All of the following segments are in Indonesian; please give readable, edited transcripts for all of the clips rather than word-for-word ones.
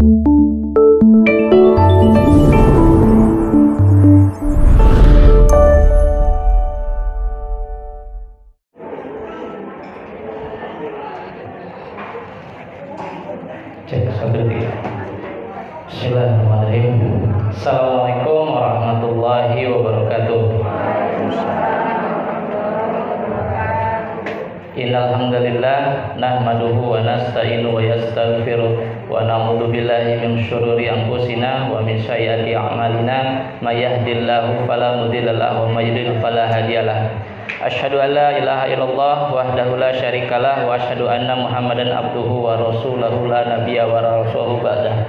Bismillahirrahmanirrahim. Assalamualaikum warahmatullahi wabarakatuh. Innal hamdalillah nahmaduhu wa nasta'inu wa yastaghfiruh wa na'udzu billahi min syururi anfusina wa min sayyiati a'malina may yahdihillahu fala mudilla lahu wa may yudlil fala hadiyalah. Asyhadu an la ilaha illallah wahdahu la syarikalah wa asyhadu anna Muhammadan abduhu wa rasuluhu la nabiyya wa rasuluhu ba'dah.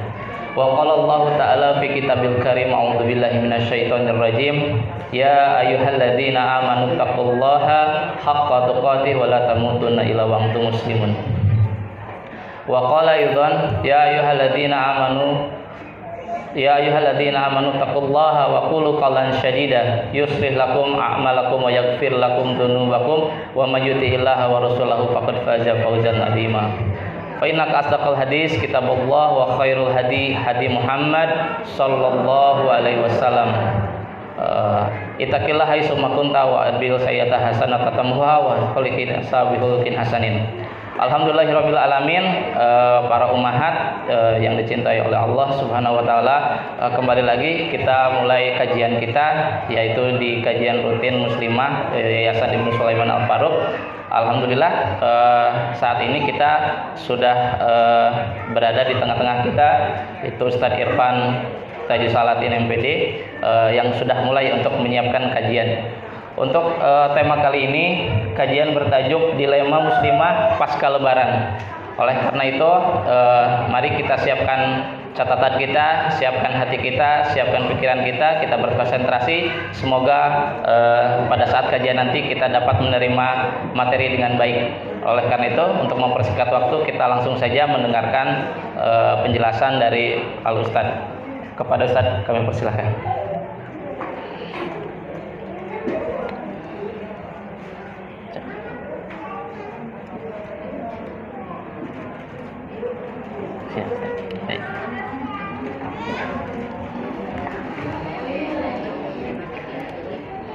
Wa qala Allah ta'ala fi kitabil karim a'udzu billahi minasyaitonir rajim ya ayyuhalladzina amanu taqullaha haqqa tuqatih wa la tamutunna illa wa antum muslimun. Wa qala aidan ya ayyuhalladzina amanu taqullaha wa qulu qawlan sadida yuslih lakum a'malakum wa yaghfir lakum dzunubakum wa may yuti'illaha wa rasulahu faqad faza fawzan 'azima. Fa inna asdaqal hadis kitabullah wa khairul hadi Muhammad sallallahu alaihi wasallam. Ittaqillah haitsu ma kunta wa adbil sayyata hasanata tamhuha wa khaliqin sabihulukin hasanin. Alhamdulillahirabbil alamin. Para ummahat yang dicintai oleh Allah Subhanahu wa taala, kembali lagi kita mulai kajian kita, yaitu di kajian rutin muslimah Yayasan Ibnu Sulaiman Al-Faruq. Alhamdulillah saat ini kita sudah berada di tengah-tengah kita, itu Ustadz Irfan Tajusalatin MPD yang sudah mulai untuk menyiapkan kajian. Untuk tema kali ini, kajian bertajuk Dilema Muslimah Pasca Lebaran. Oleh karena itu, mari kita siapkan catatan kita, siapkan hati kita, siapkan pikiran kita berkonsentrasi. Semoga pada saat kajian nanti kita dapat menerima materi dengan baik. Oleh karena itu, untuk mempersingkat waktu, kita langsung saja mendengarkan penjelasan dari Al-Ustadz. Kepada Ustadz kami persilahkan.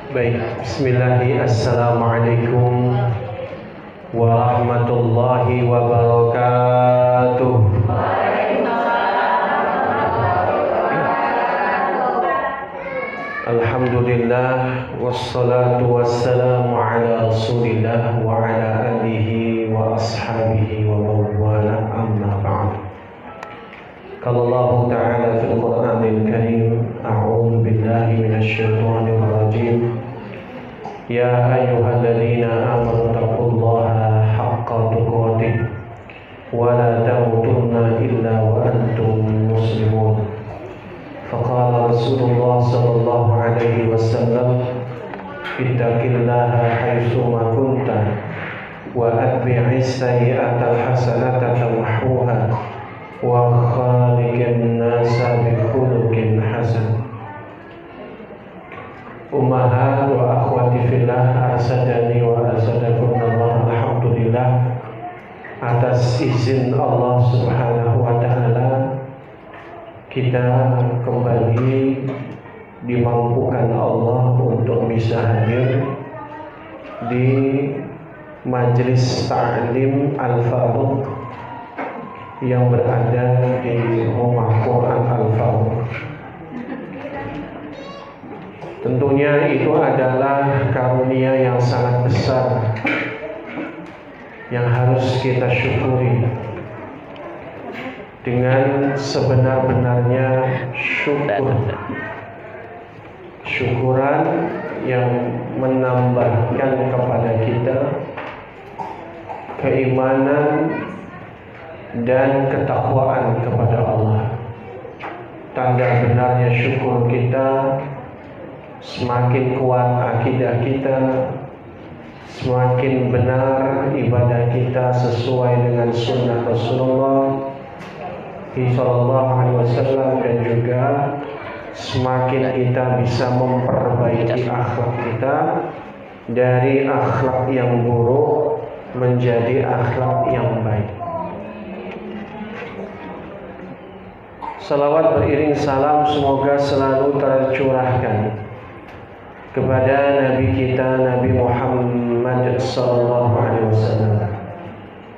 Baik, bismillahirrahmanirrahim. Assalamualaikum warahmatullahi wabarakatuh. Alhamdulillah wassalatu wassalamu ala Rasulillah wa ala alihi wa ashabihi wa mawala, amma ba'd. Qala Allah ta'ala fil Qur'anil Karim, a'udzu billahi minasyaitonir rajim. Ya ayyuhalladzina amanu taqullaha haqqa tuqatih wa la tamutunna illa wa antum muslimun. Faqala Rasulullah sallallahu alaihi wasallam, ittaqillaha haitsu ma kunta wa atbi'is sayyi'atal hasanata tamhuha wa khaliqin nasa bi khuluqin hasan. Ummahat wa akhwati fillah, arsadani wa arsadakumullah. Alhamdulillah atas izin Allah Subhanahu wa taala, kita kembali dimampukan Allah untuk bisa hadir di majelis ta'lim Al-Faruq yang berada di Rumah Quran Al-Faruq. Tentunya itu adalah karunia yang sangat besar yang harus kita syukuri dengan sebenar-benarnya syukuran yang menambahkan kepada kita keimanan dan ketakwaan kepada Allah. Tanda benarnya syukur kita, semakin kuat akidah kita, semakin benar ibadah kita sesuai dengan sunnah Rasulullah sallallahu alaihi wasallam, dan juga semakin kita bisa memperbaiki akhlak kita dari akhlak yang buruk menjadi akhlak yang baik. Salawat beriring salam semoga selalu tercurahkan kepada Nabi kita Nabi Muhammad SAW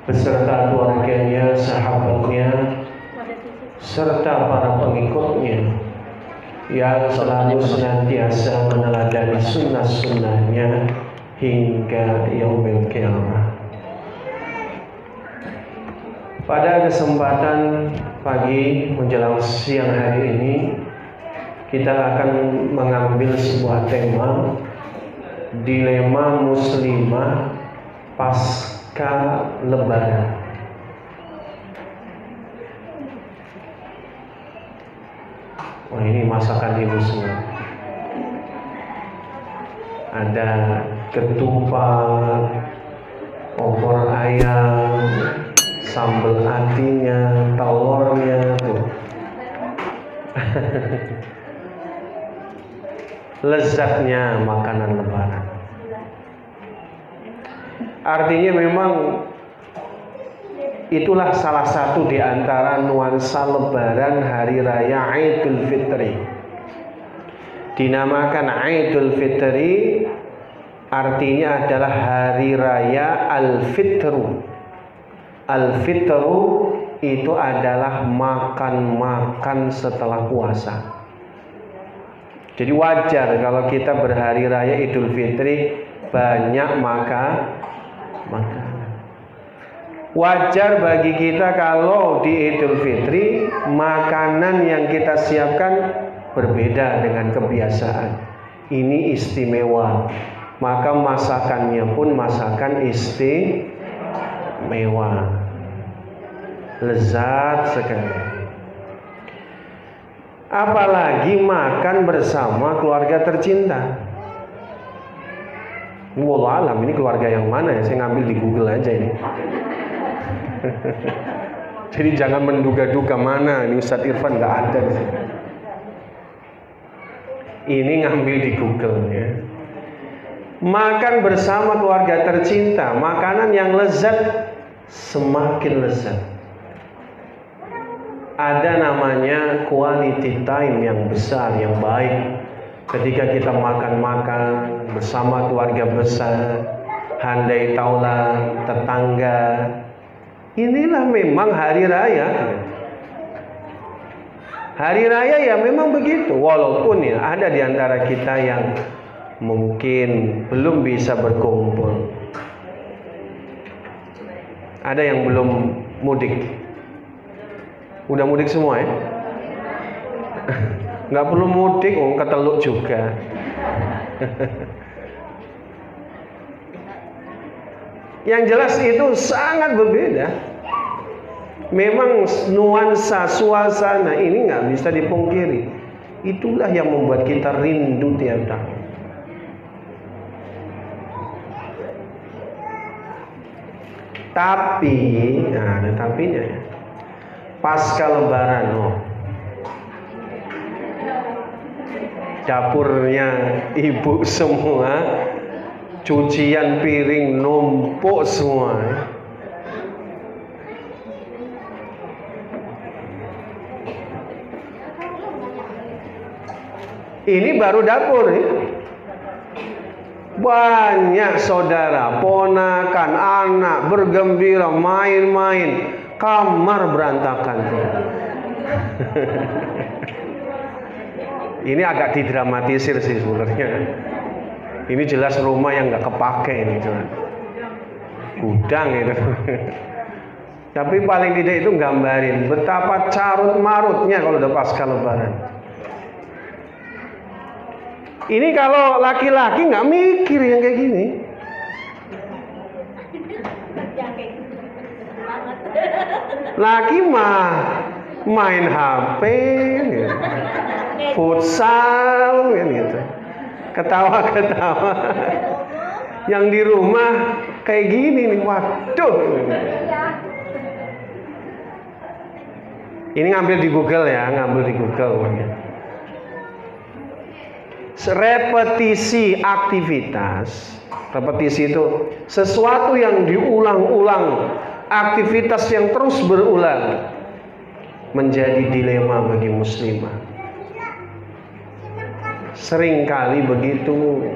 beserta keluarganya, sahabatnya, serta para pengikutnya yang selalu senantiasa meneladani sunnah-sunnahnya hingga yaumil qiyamah. Pada kesempatan pagi menjelang siang hari ini, kita akan mengambil sebuah tema, dilema muslimah pasca lebaran. Wah, ini masakan ibu semua. Ada ketupat, opor ayam, sambal atinya, telurnya tuh. Lezatnya makanan lebaran. Artinya memang itulah salah satu di antara nuansa lebaran hari raya Idul Fitri. Dinamakan Idul Fitri artinya adalah hari raya Al-Fitru. Al-Fitru itu adalah makan-makan setelah puasa. Jadi wajar kalau kita berhari raya Idul Fitri banyak makan. Wajar bagi kita kalau di Idul Fitri makanan yang kita siapkan berbeda dengan kebiasaan. Ini istimewa. Maka masakannya pun masakan istimewa. Lezat sekali. Apalagi makan bersama keluarga tercinta. Wallah alam, ini keluarga yang mana ya? Saya ngambil di Google aja ini. Jadi jangan menduga-duga mana ini Ustadz Irfan, nggak ada di sini. Ini ngambil di Google ya. Makan bersama keluarga tercinta, makanan yang lezat semakin lezat. Ada namanya quality time yang besar, yang baik. Ketika kita makan-makan bersama keluarga besar, handai taulan, tetangga. Inilah memang hari raya. Hari raya ya memang begitu. Walaupun ya ada di antara kita yang mungkin belum bisa berkumpul. Ada yang belum mudik. Udah mudik semua ya? Nggak perlu mudik, ke Teluk juga. Yang jelas itu sangat berbeda. Memang nuansa suasana ini nggak bisa dipungkiri. Itulah yang membuat kita rindu tiap tahun. Tapi, nah ada tapinya ya. Pasca lebaran, dapurnya ibu semua, cucian piring numpuk semua. Ini baru dapur ya. Banyak saudara, ponakan, anak bergembira main-main. Kamar berantakan. Ini agak didramatisir sih sebenarnya. Ini jelas rumah yang nggak kepake ini, cuman gudang itu. Tapi paling tidak itu gambarin betapa carut marutnya kalau udah pasca lebaran. Ini kalau laki-laki nggak mikir yang kayak gini. Laki mah main HP, gitu. Futsal, gitu. Ketawa-ketawa. Yang di rumah kayak gini nih, waduh. Ini ngambil di Google ya, ngambil di Google. Repetisi aktivitas, repetisi itu sesuatu yang diulang-ulang. Aktivitas yang terus berulang menjadi dilema bagi muslimah. Seringkali begitu.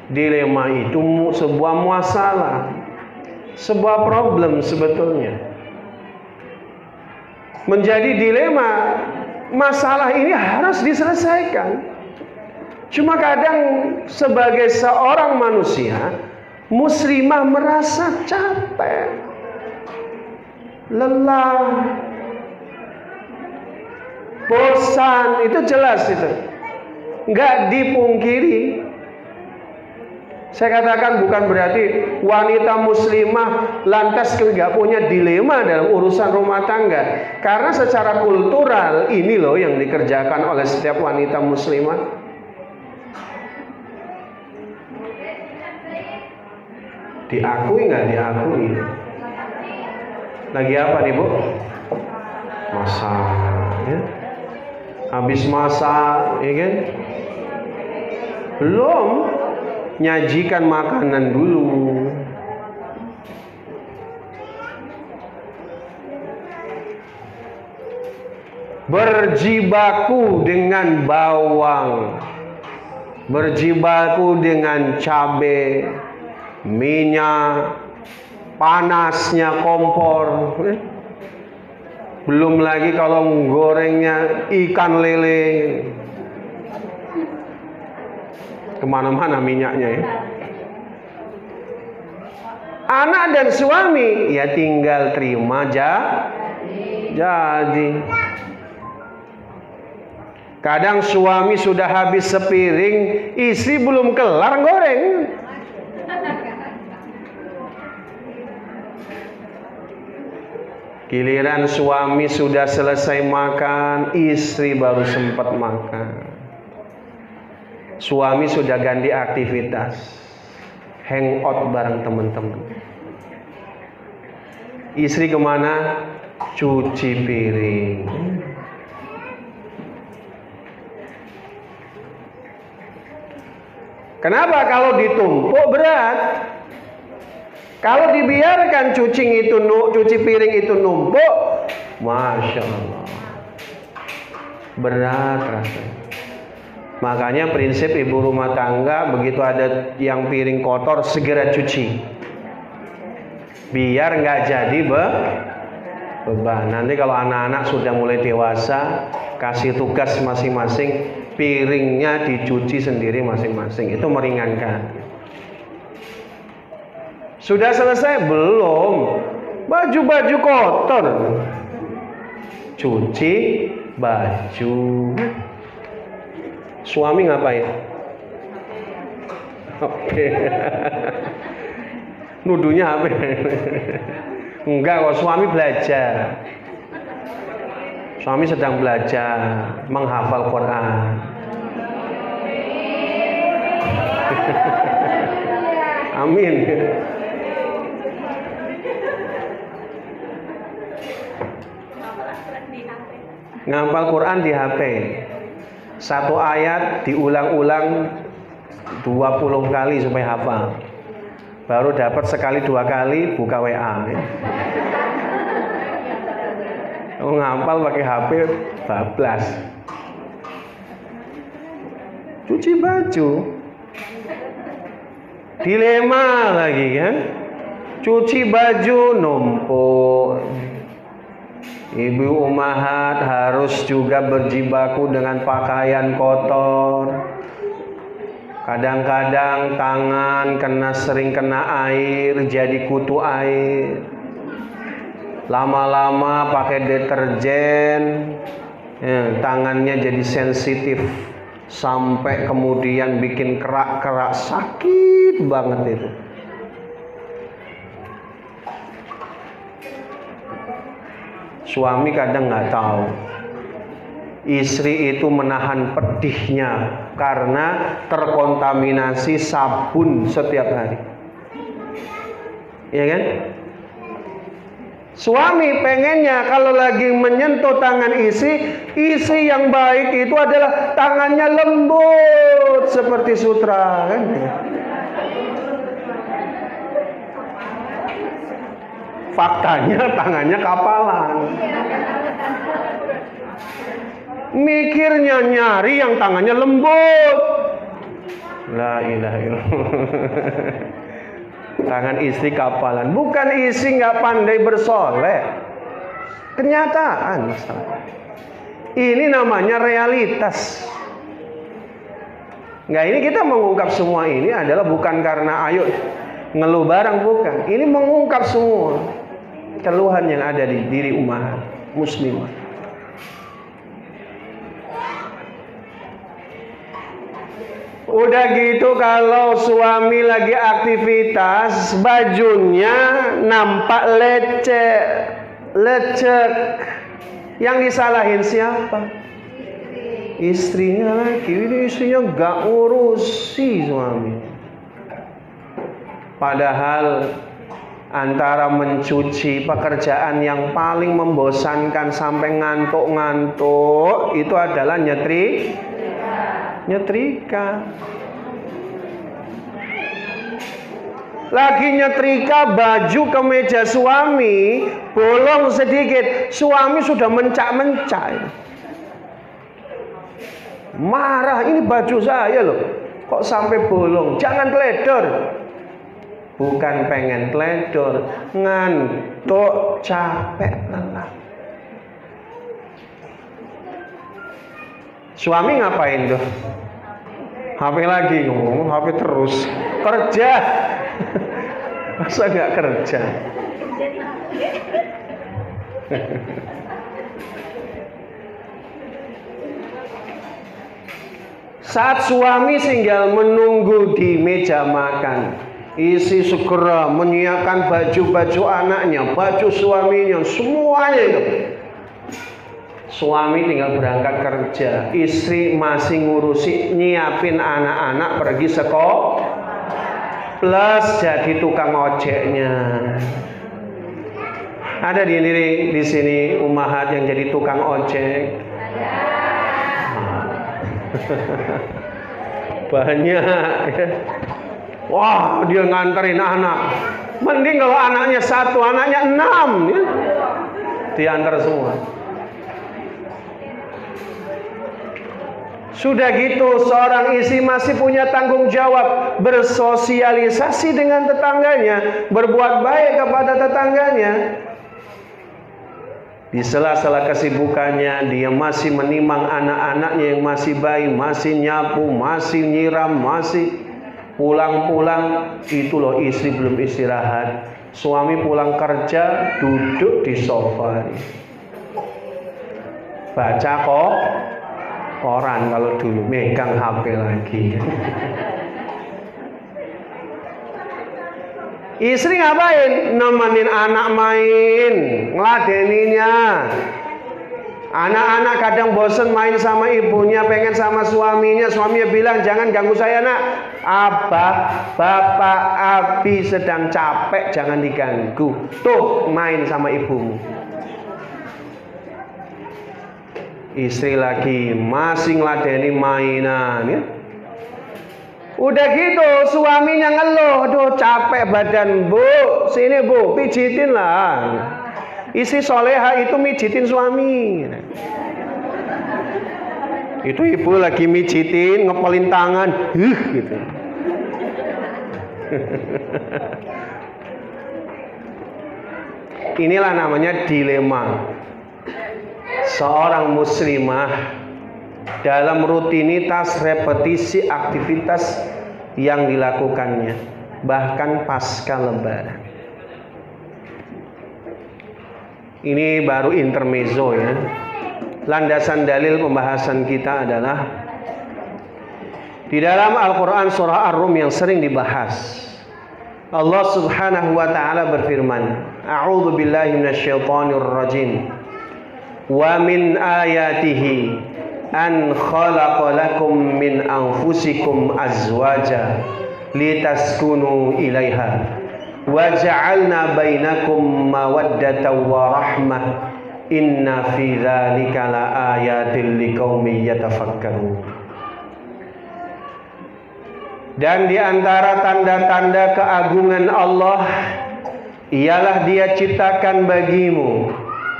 Dilema itu sebuah masalah, sebuah problem sebetulnya. Menjadi dilema, masalah ini harus diselesaikan. Cuma kadang sebagai seorang manusia, muslimah merasa capek, lelah, bosan, itu jelas itu. Nggak dipungkiri. Saya katakan bukan berarti wanita muslimah lantas nggak punya dilema dalam urusan rumah tangga. Karena secara kultural ini loh yang dikerjakan oleh setiap wanita muslimah. Diakui nggak diakui? Lagi apa nih Bu? Masak, ya? Habis masak, ya kan? Belum nyajikan makanan dulu. Berjibaku dengan bawang, berjibaku dengan cabai, minyak, panasnya kompor. Belum lagi kalau gorengnya ikan lele, kemana-mana minyaknya ya. Anak dan suami ya tinggal terima jadi. Kadang suami sudah habis sepiring, istri belum kelar goreng. Giliran suami sudah selesai makan, istri baru sempat makan. Suami sudah ganti aktivitas, hangout bareng teman-teman. Istri kemana? Cuci piring. Kenapa? Kalau ditumpuk berat. Kalau dibiarkan cuci piring itu numpuk, Masya Allah, berat rasanya. Makanya prinsip ibu rumah tangga, begitu ada yang piring kotor segera cuci, biar nggak jadi beban. Nanti kalau anak-anak sudah mulai dewasa, kasih tugas masing-masing, piringnya dicuci sendiri masing-masing, itu meringankan. Sudah selesai? Belum. Baju-baju kotor, cuci baju. Suami ngapain? Oke. Nuduhnya apa? Enggak kok, suami belajar. Suami sedang belajar menghafal Quran. Amin. Ngapal Quran di HP. Satu ayat diulang-ulang 20 kali supaya hafal. Baru dapat sekali 2 kali buka WA. Kalau ngapal pakai HP bablas. Cuci baju. Dilema lagi kan? Cuci baju numpuk. Ibu umahat harus juga berjibaku dengan pakaian kotor. Kadang-kadang tangan sering kena air, jadi kutu air. Lama-lama pakai deterjen, tangannya jadi sensitif. Sampai kemudian bikin kerak-kerak, sakit banget itu. Suami kadang nggak tahu, istri itu menahan pedihnya karena terkontaminasi sabun setiap hari, ya kan? Suami pengennya kalau lagi menyentuh tangan istri yang baik itu adalah tangannya lembut seperti sutra, kan? Faktanya tangannya kapalan. Mikirnya nyari yang tangannya lembut. La ilaha illallah. Tangan istri kapalan. Bukan istri nggak pandai bersoleh. Kenyataan masalah. Ini namanya realitas. Nggak, ini kita mengungkap semua ini adalah bukan karena ayo ngeluh barang, bukan. Ini mengungkap semua keluhan yang ada di diri umat muslimah. Udah gitu kalau suami lagi aktivitas, bajunya nampak lecek. Yang disalahin siapa? Istrinya lagi. Ini istrinya gak ngurusi suami. Padahal antara mencuci, pekerjaan yang paling membosankan sampai ngantuk-ngantuk itu adalah nyetrika. Lagi nyetrika baju kemeja suami, bolong sedikit, suami sudah mencak-mencak. Marah, ini baju saya loh, kok sampai bolong? Jangan teledor. Bukan pengen teledor, ngantuk, capek, lelah. Suami ngapain tuh? HP lagi, ngomong HP terus. Kerja. Masa gak kerja? Saat suami tinggal menunggu di meja makan, istri segera menyiapkan baju-baju anaknya, baju suaminya, semuanya itu. Suami tinggal berangkat kerja, istri masih ngurusi nyiapin anak-anak pergi sekolah, plus jadi tukang ojeknya. Ada di sini umahat yang jadi tukang ojek? Banyak. Wah, dia nganterin anak. Mending kalau anaknya 1, anaknya 6 ya. Diantar semua. Sudah gitu, seorang istri masih punya tanggung jawab bersosialisasi dengan tetangganya, berbuat baik kepada tetangganya. Di sela-sela kesibukannya, dia masih menimang anak-anaknya yang masih bayi, masih nyapu, masih nyiram, masih pulang-pulang. Itu loh istri belum istirahat. Suami pulang kerja, duduk di sofa, baca koran kalau dulu, megang HP lagi. Istri ngapain? Nemenin anak main, ngeladeninnya. Anak-anak kadang bosen main sama ibunya, pengen sama suaminya. Suaminya bilang, jangan ganggu saya nak. Abah, bapak, abi sedang capek, jangan diganggu. Tuh, main sama ibumu. Istri lagi masih ngeladeni mainan ya. Udah gitu suaminya ngeluh, aduh capek badan bu, sini bu pijitin lah. Istri soleha itu mijitin suami. Itu ibu lagi mijitin, ngepelin tangan, gitu. Inilah namanya dilema seorang muslimah dalam rutinitas repetisi aktivitas yang dilakukannya, bahkan pasca lebaran. Ini baru intermezzo ya. Landasan dalil pembahasan kita adalah di dalam Al-Quran surah Ar-Rum yang sering dibahas. Allah subhanahu wa ta'ala berfirman, A'udzu billahi minasyaitonir rajim. Wa min ayatihi an khalaqa lakum min anfusikum azwaja litaskunu ilaiha wa ja'alna bainakum mawaddatan wa rahmah inna fi dzalika laayatil liqaumin yatafakkarun. Dan di antara tanda-tanda keagungan Allah ialah Dia ciptakan bagimu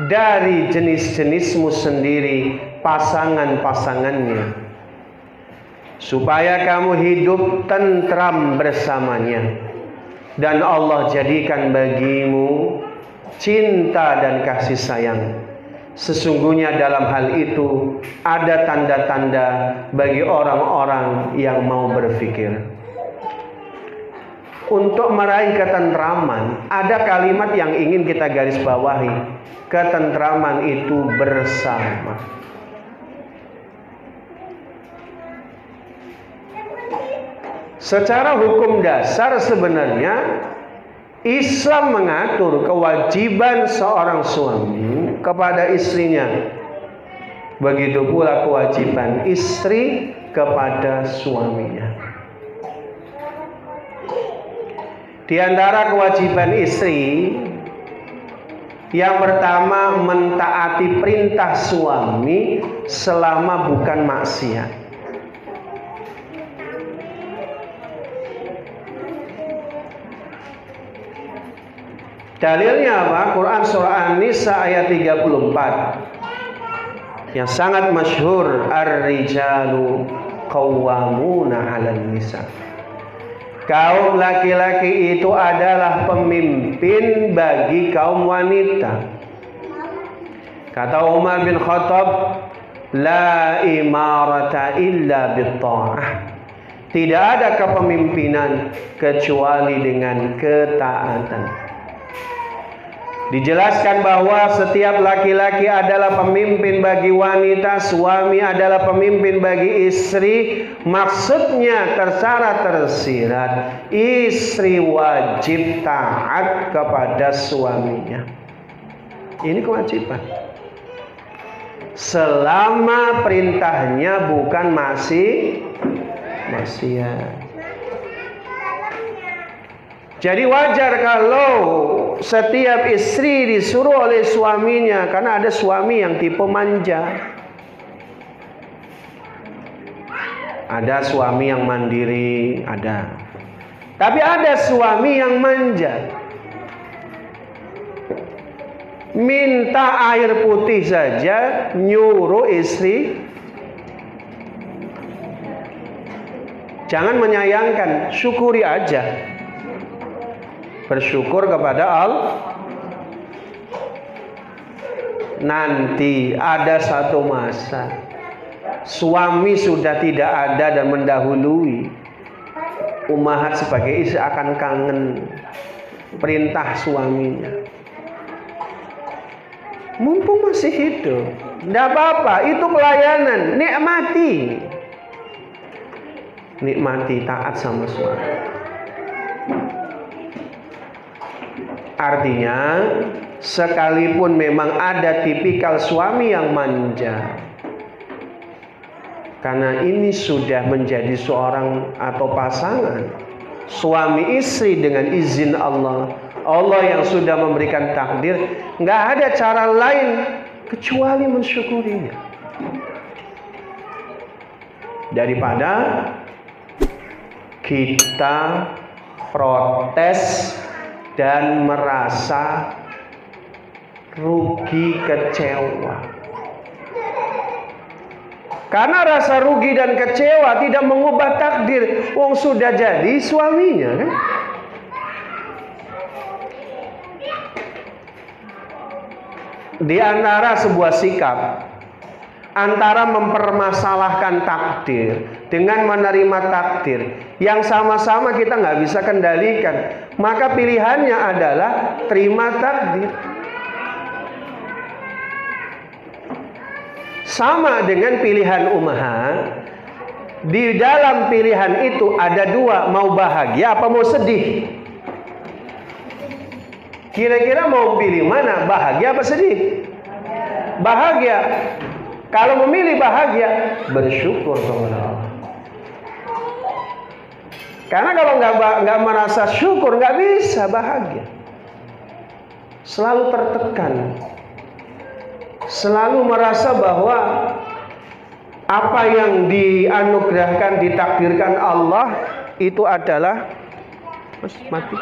dari jenis-jenismu sendiri, pasangan-pasangannya, supaya kamu hidup tentram bersamanya, dan Allah jadikan bagimu cinta dan kasih sayang. Sesungguhnya dalam hal itu ada tanda-tanda bagi orang-orang yang mau berfikir. Untuk meraih ketentraman, ada kalimat yang ingin kita garis bawahi. Ketentraman itu bersama. Secara hukum dasar sebenarnya Islam mengatur kewajiban seorang suami kepada istrinya. Begitu pula kewajiban istri kepada suaminya. Di antara kewajiban istri, yang pertama mentaati perintah suami selama bukan maksiat. Dalilnya apa? Quran surah An-Nisa ayat 34 yang sangat masyhur, ar-rijalu qawwamuna 'alan nisa. Kaum laki-laki itu adalah pemimpin bagi kaum wanita. Kata Umar bin Khattab, la imarata illa bit-tha'ah. Tidak ada kepemimpinan kecuali dengan ketaatan. Dijelaskan bahwa setiap laki-laki adalah pemimpin bagi wanita, suami adalah pemimpin bagi istri. Maksudnya tercara tersirat, istri wajib taat kepada suaminya. Ini kewajiban. Selama perintahnya bukan maksiat. Jadi wajar kalau setiap istri disuruh oleh suaminya, karena ada suami yang tipe manja. Ada suami yang mandiri, ada. Tapi ada suami yang manja. Minta air putih saja nyuruh istri. Jangan menyayangkan, syukuri aja. Bersyukur kepada Allah. Nanti ada satu masa suami sudah tidak ada dan mendahului, ummahat sebagai istri akan kangen perintah suaminya. Mumpung masih hidup, tidak apa-apa, itu pelayanan. Nikmati taat sama suami. Artinya, sekalipun memang ada tipikal suami yang manja, karena ini sudah menjadi seorang atau pasangan suami istri dengan izin Allah, Allah yang sudah memberikan takdir, nggak ada cara lain kecuali mensyukurinya. Daripada kita protes dan merasa rugi, kecewa. Karena rasa rugi dan kecewa tidak mengubah takdir. Wong sudah jadi suaminya, kan? Di antara sebuah sikap antara mempermasalahkan takdir dengan menerima takdir yang sama-sama kita nggak bisa kendalikan, maka pilihannya adalah terima takdir. Sama dengan pilihan ummahat. Di dalam pilihan itu ada dua, mau bahagia apa mau sedih. Kira-kira mau pilih mana, bahagia apa sedih? Bahagia. Kalau memilih bahagia, bersyukur kepada Allah. Karena kalau nggak merasa syukur, nggak bisa bahagia. Selalu tertekan, selalu merasa bahwa apa yang dianugerahkan, ditakdirkan Allah itu adalah mati.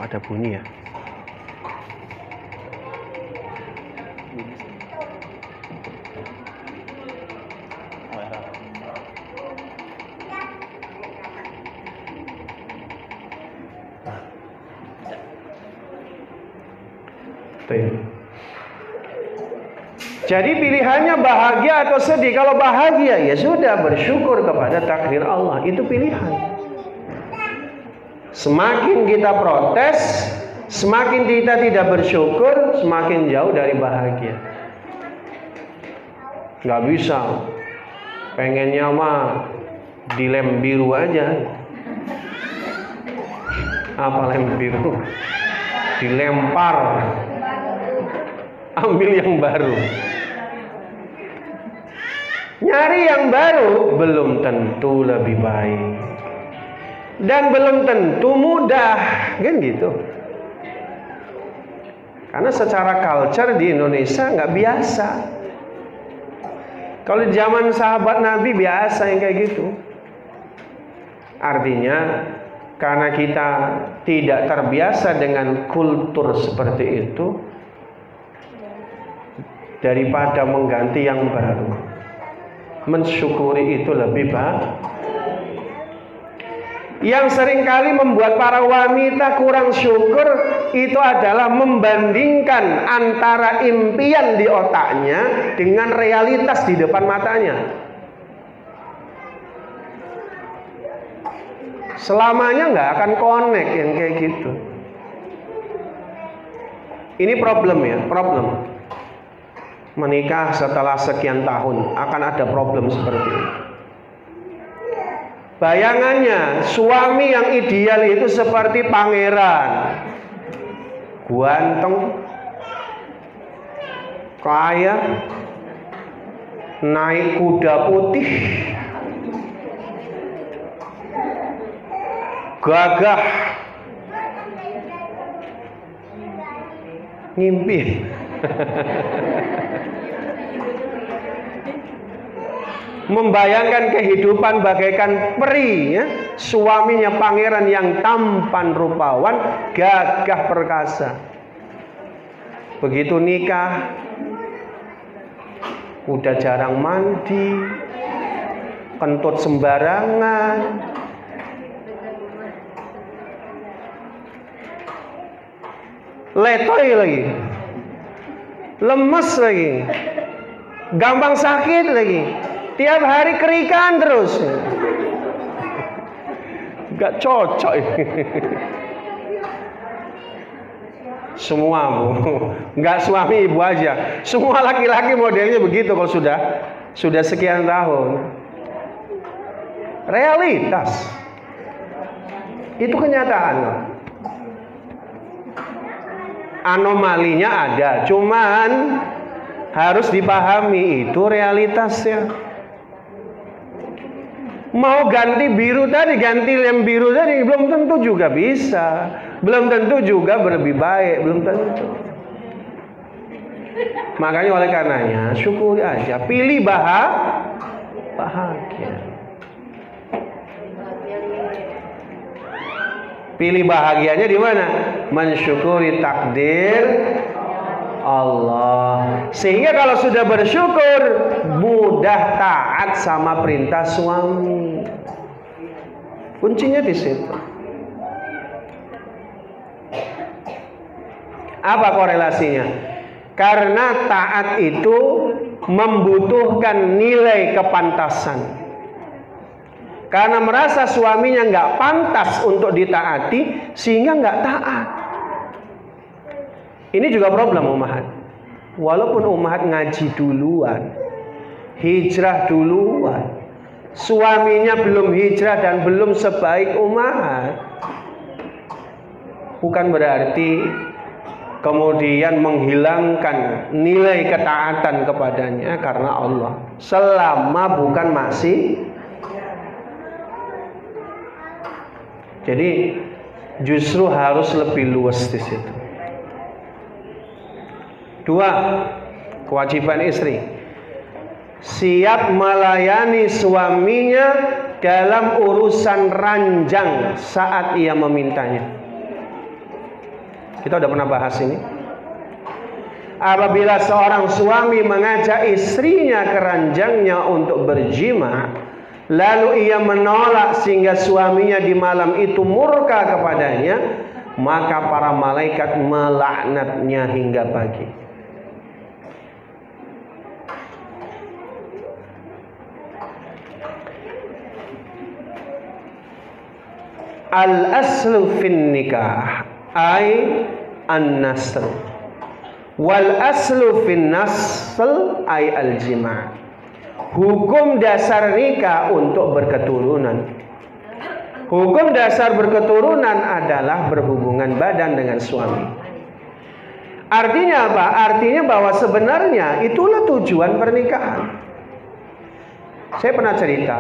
Ada bunyi ya. Jadi pilihannya bahagia atau sedih. Kalau bahagia ya sudah, bersyukur kepada takdir Allah. Itu pilihan. Semakin kita protes, semakin kita tidak bersyukur, semakin jauh dari bahagia. Gak bisa. Pengennya mah dilem biru aja. Apa lem biru? Dilempar. Ambil yang baru. Nyari yang baru belum tentu lebih baik. Dan belum tentu mudah. Kan gitu. Karena secara culture di Indonesia nggak biasa. Kalau di zaman sahabat Nabi biasa yang kayak gitu. Artinya karena kita tidak terbiasa dengan kultur seperti itu, daripada mengganti yang baru, mensyukuri itu lebih baik. Yang seringkali membuat para wanita kurang syukur itu adalah membandingkan antara impian di otaknya dengan realitas di depan matanya. Selamanya nggak akan connect yang kayak gitu. Ini problem ya, problem. Menikah setelah sekian tahun akan ada problem seperti ini. Bayangannya suami yang ideal itu seperti pangeran, ganteng, kaya, naik kuda putih, gagah, ngimpi. Membayangkan kehidupan bagaikan peri ya? Suaminya pangeran yang tampan rupawan, gagah perkasa. Begitu nikah udah jarang mandi, kentut sembarangan, letoy lagi, lemes lagi, gampang sakit lagi. Tiap hari kerikan terus. Gak cocok. Semua bu, gak suami ibu aja. Semua laki-laki modelnya begitu kalau sudah sekian tahun. Realitas. Itu kenyataan. Anomalinya ada, cuman harus dipahami itu realitasnya. Mau ganti biru tadi, ganti lem biru tadi, belum tentu juga bisa. Belum tentu juga lebih baik, belum tentu. Makanya oleh karenanya, syukuri aja. Pilih bahagia. Pilih bahagianya di mana? Mensyukuri takdir Allah. Sehingga kalau sudah bersyukur, mudah taat sama perintah suami. Kuncinya di situ. Apa korelasinya? Karena taat itu membutuhkan nilai kepantasan. Karena merasa suaminya nggak pantas untuk ditaati, sehingga nggak taat. Ini juga problem ummahat. Walaupun ummahat ngaji duluan, hijrah duluan, suaminya belum hijrah dan belum sebaik ummahat, bukan berarti kemudian menghilangkan nilai ketaatan kepadanya karena Allah. Selama bukan masih. Jadi justru harus lebih luas di situ. 2. Kewajiban istri. Siap melayani suaminya dalam urusan ranjang saat ia memintanya. Kita udah pernah bahas ini. Apabila seorang suami mengajak istrinya ke ranjangnya untuk berjima, lalu ia menolak sehingga suaminya di malam itu murka kepadanya, maka para malaikat melaknatnya hingga pagi. Al-aslu fin nikah ay an-nasl, wal aslu fin nasl ay al-jima'. Hukum dasar nikah untuk berketurunan. Hukum dasar berketurunan adalah berhubungan badan dengan suami. Artinya apa? Artinya bahwa sebenarnya itulah tujuan pernikahan. Saya pernah cerita,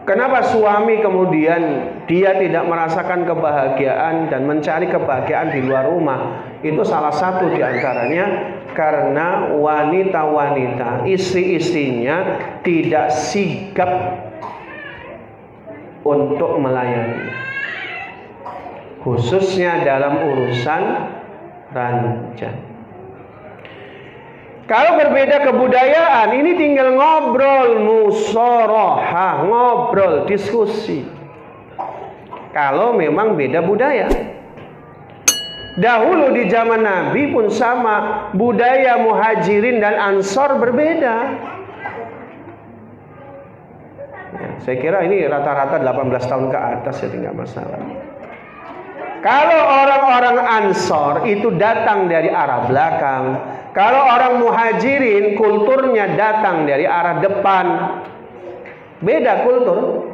kenapa suami kemudian dia tidak merasakan kebahagiaan dan mencari kebahagiaan di luar rumah. Itu salah satu di antaranya karena wanita-wanita, istri-istrinya tidak sigap untuk melayani, khususnya dalam urusan ranjang. Kalau berbeda kebudayaan, ini tinggal ngobrol, musyawarah, ngobrol, diskusi. Kalau memang beda budaya. Dahulu di zaman Nabi pun sama, budaya Muhajirin dan Ansor berbeda. Ya, saya kira ini rata-rata 18 tahun ke atas, ya tidak masalah. Kalau orang-orang Ansor itu datang dari arah belakang, kalau orang Muhajirin kulturnya datang dari arah depan, beda kultur.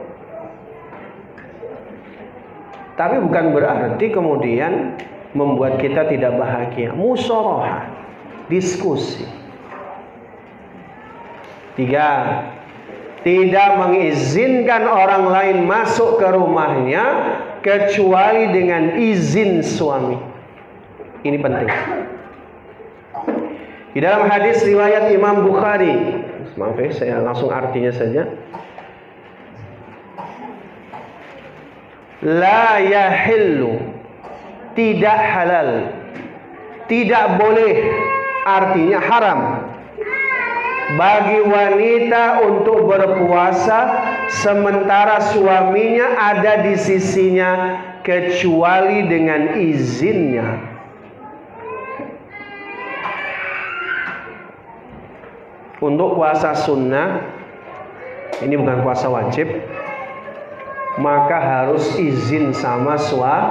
Tapi bukan berarti kemudian membuat kita tidak bahagia. Musyawarah, diskusi. 3, tidak mengizinkan orang lain masuk ke rumahnya kecuali dengan izin suami. Ini penting. Di dalam hadis riwayat Imam Bukhari, maaf ya, saya langsung artinya saja. La yahillu, tidak halal, tidak boleh, artinya haram bagi wanita untuk berpuasa sementara suaminya ada di sisinya kecuali dengan izinnya. Untuk puasa sunnah, ini bukan puasa wajib, maka harus izin sama suami.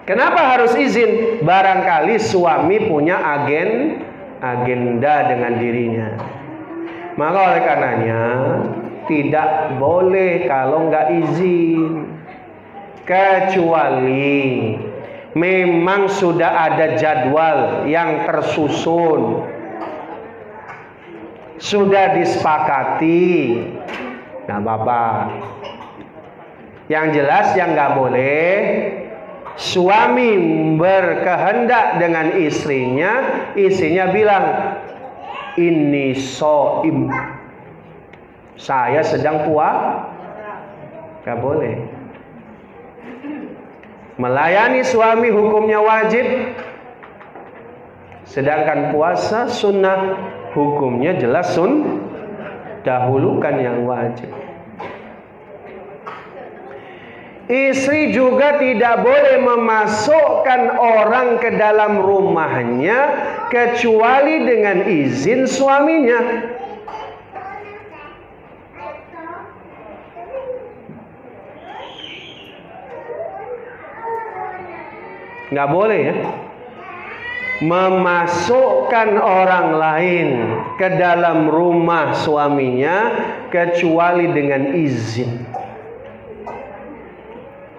Kenapa harus izin? Barangkali suami punya agenda dengan dirinya. Maka oleh karenanya tidak boleh kalau nggak izin, kecuali memang sudah ada jadwal yang tersusun, sudah disepakati, nggak apa-apa. Yang jelas yang nggak boleh, suami berkehendak dengan istrinya, istrinya bilang, ini shaim, saya sedang puasa, nggak boleh. Melayani suami hukumnya wajib, sedangkan puasa sunnah hukumnya jelas dahulukan yang wajib. Istri juga tidak boleh memasukkan orang ke dalam rumahnya kecuali dengan izin suaminya. Nggak boleh ya, memasukkan orang lain ke dalam rumah suaminya kecuali dengan izin.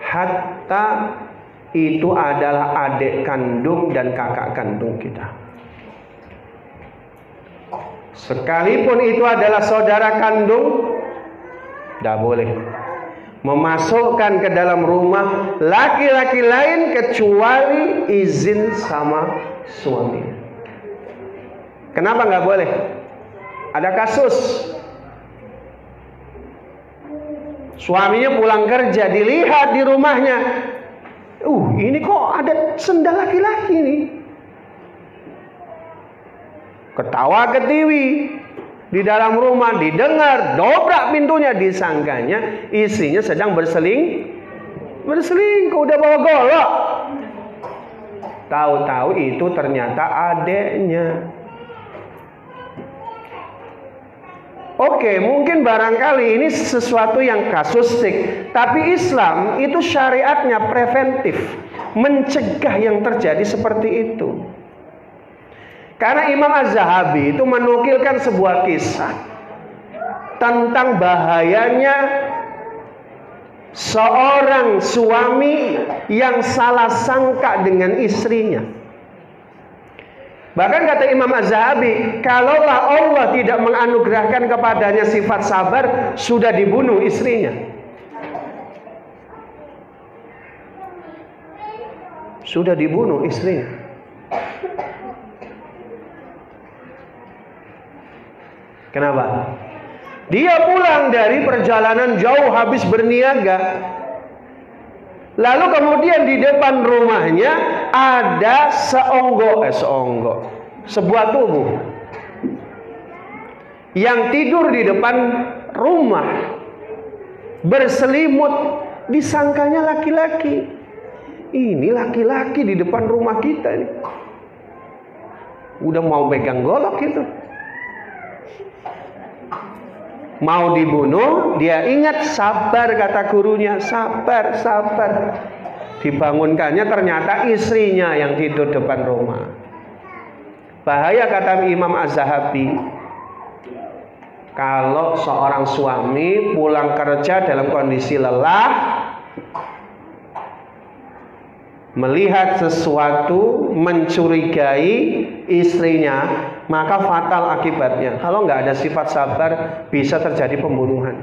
Hatta itu adalah adik kandung dan kakak kandung kita. Sekalipun itu adalah saudara kandung, tidak boleh memasukkan ke dalam rumah laki-laki lain kecuali izin sama suami. Kenapa nggak boleh? Ada kasus Suaminya pulang kerja, dilihat di rumahnya, ini kok ada sendal laki-laki nih. Ketawa ketiwi di dalam rumah, didengar, dobrak pintunya, disangkanya istrinya sedang berselingkuh, udah bawa golok. Tahu-tahu itu ternyata adeknya. Oke, mungkin barangkali ini sesuatu yang kasusik, tapi Islam itu syariatnya preventif, mencegah yang terjadi seperti itu. Karena Imam Az-Zahabi itu menukilkan sebuah kisah tentang bahayanya seorang suami yang salah sangka dengan istrinya. Bahkan kata Imam Az-Zahabi, kalaulah Allah tidak menganugerahkan kepadanya sifat sabar, sudah dibunuh istrinya. Sudah dibunuh istrinya. Kenapa? Dia pulang dari perjalanan jauh habis berniaga. Lalu kemudian di depan rumahnya ada sebuah tubuh yang tidur di depan rumah, berselimut, disangkanya laki-laki. Ini laki-laki di depan rumah kita nih. Udah mau pegang golok gitu. Mau dibunuh, dia ingat, sabar kata gurunya, sabar. Dibangunkannya ternyata istrinya yang tidur depan rumah. Bahaya kata Imam Az-Zahabi. Kalau seorang suami pulang kerja dalam kondisi lelah, melihat sesuatu, mencurigai istrinya, maka fatal akibatnya. Kalau nggak ada sifat sabar, bisa terjadi pembunuhan.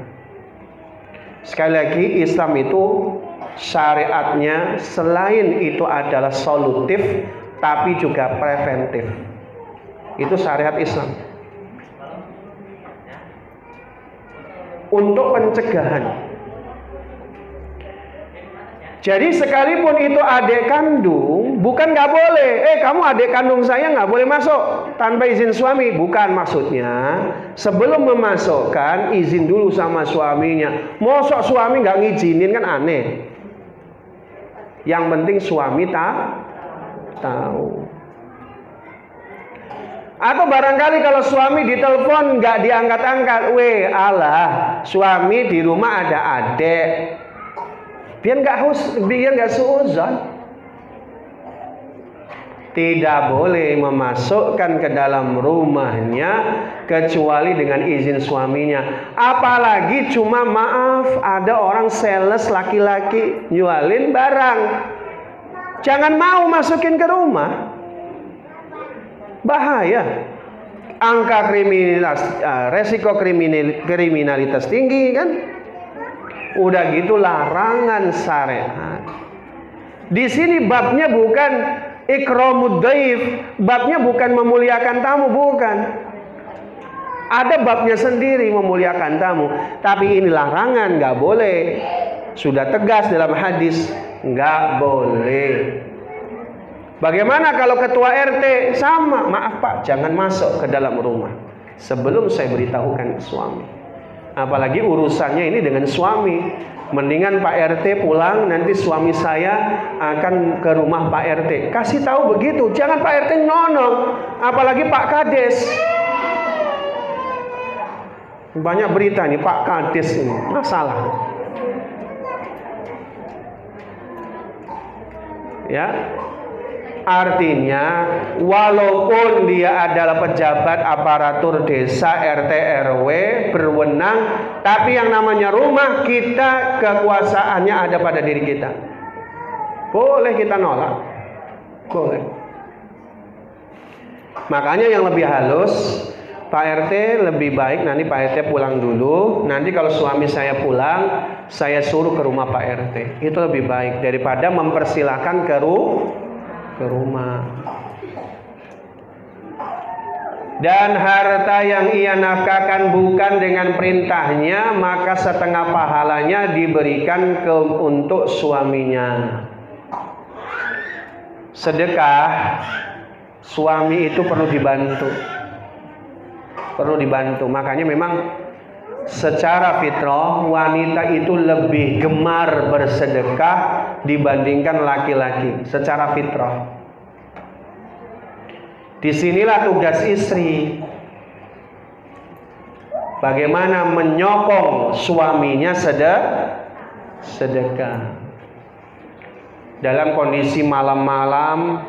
Sekali lagi, Islam itu syariatnya selain itu adalah solutif, tapi juga preventif. Itu syariat Islam untuk pencegahan. Jadi sekalipun itu adik kandung, bukan nggak boleh. Kamu adik kandung saya nggak boleh masuk tanpa izin suami. Bukan maksudnya. Sebelum memasukkan, izin dulu sama suaminya. Mosok suami nggak ngizinin kan aneh. Yang penting suami tahu. Atau barangkali kalau suami ditelepon nggak diangkat-angkat, alah, suami di rumah ada adik. Biar nggak suuzon. Tidak boleh memasukkan ke dalam rumahnya kecuali dengan izin suaminya. Apalagi cuma maaf, ada orang sales laki-laki jualin barang, jangan mau masukin ke rumah. Bahaya. Angka resiko kriminalitas tinggi kan. Udah gitu larangan syariat. Di sini babnya bukan ikramud dhaif, babnya bukan memuliakan tamu, bukan. Ada babnya sendiri memuliakan tamu, tapi ini larangan, nggak boleh. Sudah tegas dalam hadis, nggak boleh. Bagaimana kalau ketua RT sama, maaf Pak, jangan masuk ke dalam rumah sebelum saya beritahukan ke suami. Apalagi urusannya ini dengan suami. Mendingan Pak RT pulang, nanti suami saya akan ke rumah Pak RT. Kasih tahu begitu, jangan Pak RT nyonong. Apalagi Pak Kades. Banyak berita nih Pak Kades ini, masalah. Ya. Artinya walaupun dia adalah pejabat aparatur desa, RT RW berwenang, tapi yang namanya rumah kita, kekuasaannya ada pada diri kita. Boleh kita nolak, boleh. Makanya yang lebih halus, Pak RT lebih baik nanti Pak RT pulang dulu. Nanti kalau suami saya pulang, saya suruh ke rumah Pak RT. Itu lebih baik daripada mempersilahkan ke rumah. dan harta yang ia nafkahkan bukan dengan perintahnya, maka setengah pahalanya diberikan untuk suaminya. Sedekah, suami itu perlu dibantu. Makanya memang secara fitrah wanita itu lebih gemar bersedekah dibandingkan laki-laki secara fitrah. Disinilah tugas istri, bagaimana menyokong suaminya sedekah. Dalam kondisi malam-malam,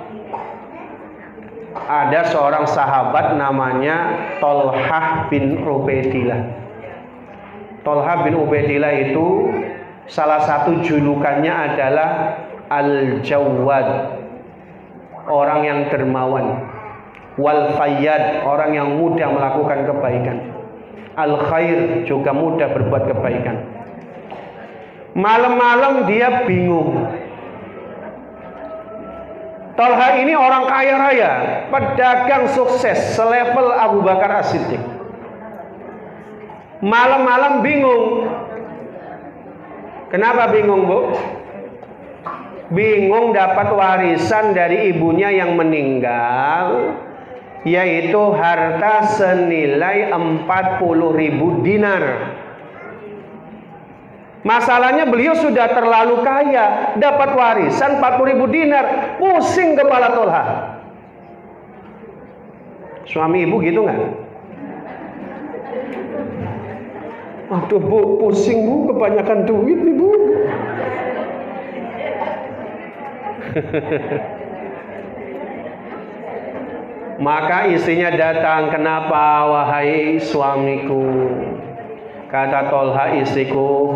ada seorang sahabat namanya Thalhah bin Ubaidillah. Thalhah bin Ubaidillah itu salah satu julukannya adalah Al-Jawad, orang yang dermawan. Wal Fayyad, orang yang mudah melakukan kebaikan. Al Khair, juga mudah berbuat kebaikan. Malam-malam dia bingung. Thalhah ini orang kaya raya, pedagang sukses selevel Abu Bakar As-Siddiq. Malam-malam bingung. Kenapa bingung, Bu? Bingung dapat warisan dari ibunya yang meninggal, yaitu harta senilai 40.000 dinar. Masalahnya beliau sudah terlalu kaya, dapat warisan 40.000 dinar, pusing kepala Thalhah. Suami ibu gitu nggak? Waduh Bu, pusing Bu, kebanyakan duit nih Bu. Maka istrinya datang, kenapa wahai suamiku? Kata Thalhah, istriku,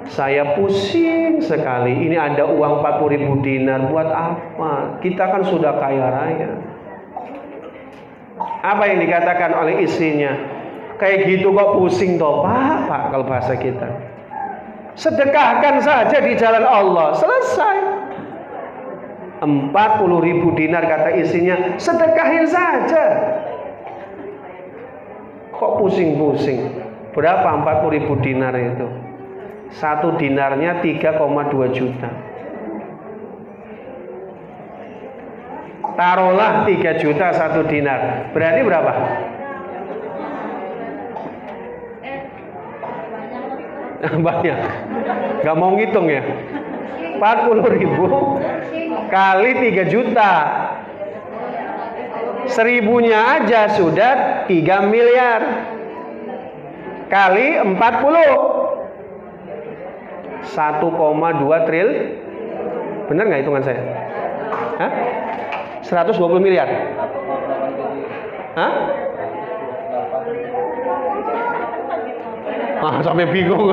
saya pusing sekali. Ini ada uang 40.000 dinar, buat apa? Kita kan sudah kaya raya. Apa yang dikatakan oleh istrinya? Kayak gitu kok pusing toh Pak, kalau bahasa kita. Sedekahkan saja di jalan Allah, selesai. 40.000 dinar kata istrinya, sedekahin saja. Kok pusing-pusing? Berapa 40.000 dinar itu? Satu dinarnya 3,2 juta. Taruhlah 3 juta satu dinar. Berarti berapa? Banyak. Gak mau ngitung ya? 40.000 kali 3 juta, 1000-nya aja sudah 3 miliar kali 40, 1,2 triliun. Benar nggak hitungan saya? Hah? 120 miliar? Hah? Sampai bingung.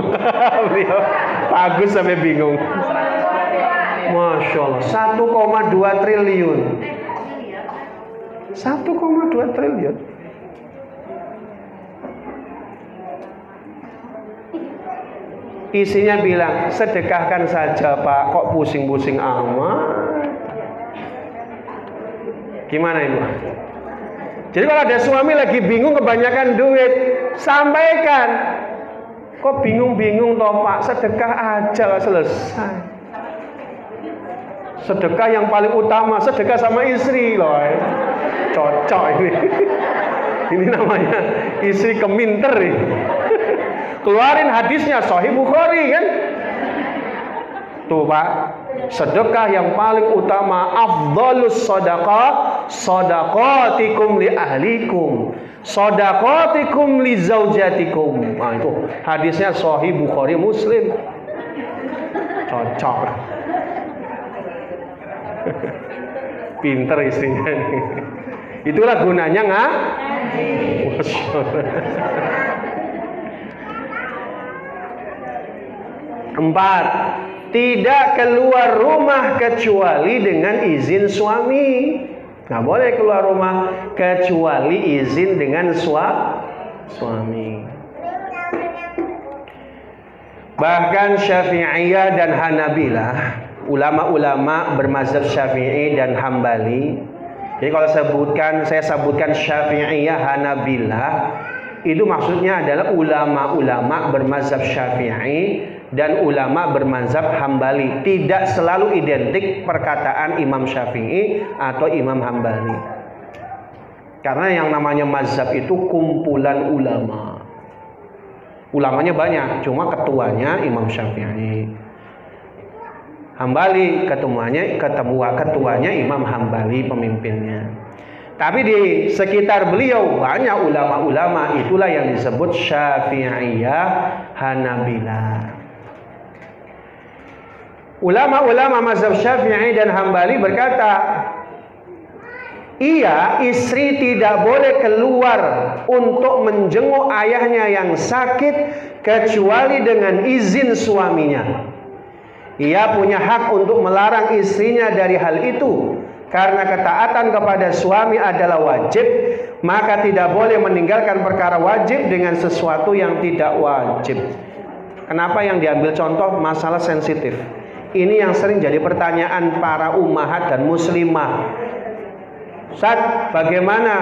Pak Agus sampai bingung. Masya Allah, 1,2 triliun. 1,2 triliun. Isinya bilang, sedekahkan saja Pak, kok pusing-pusing amat. Gimana Ibu? Jadi kalau ada suami lagi bingung kebanyakan duit, sampaikan. Kok bingung-bingung toh Pak, sedekah aja selesai. Sedekah yang paling utama, sedekah sama istri loh. Cocok ini. Ini namanya istri keminter ini. Keluarin hadisnya Sahih Bukhari kan. Tuh Pak, sedekah yang paling utama, afdhalus shadaqah shadaqatikum li ahlikum, shadaqatikum li zaujatikum. Nah itu hadisnya Sahih Bukhari Muslim. Cocok. Pinter istrinya. Itulah gunanya nggak? Empat, tidak keluar rumah kecuali dengan izin suami. Nggak boleh keluar rumah kecuali izin dengan suami. Bahkan Syafi'iyah dan Hanabilah, ulama-ulama bermazhab Syafi'i dan Hambali, Jadi kalau saya sebutkan Syafi'iyah, Hanabilah, itu maksudnya adalah ulama-ulama bermazhab Syafi'i dan ulama bermazhab Hambali. Tidak selalu identik perkataan Imam Syafi'i atau Imam Hambali. Karena yang namanya mazhab itu kumpulan ulama. Ulamanya banyak, cuma ketuanya Imam Syafi'i. Hambali ketuanya Imam Hambali pemimpinnya. Tapi di sekitar beliau banyak ulama-ulama, itulah yang disebut Syafi'iyah, Hanabilah. Ulama-ulama mazhab Syafi'i dan Hambali berkata, istri tidak boleh keluar untuk menjenguk ayahnya yang sakit kecuali dengan izin suaminya. Ia punya hak untuk melarang istrinya dari hal itu. Karena ketaatan kepada suami adalah wajib, maka tidak boleh meninggalkan perkara wajib dengan sesuatu yang tidak wajib. Kenapa yang diambil contoh masalah sensitif? Ini yang sering jadi pertanyaan para ummahat dan muslimah. Ustaz, bagaimana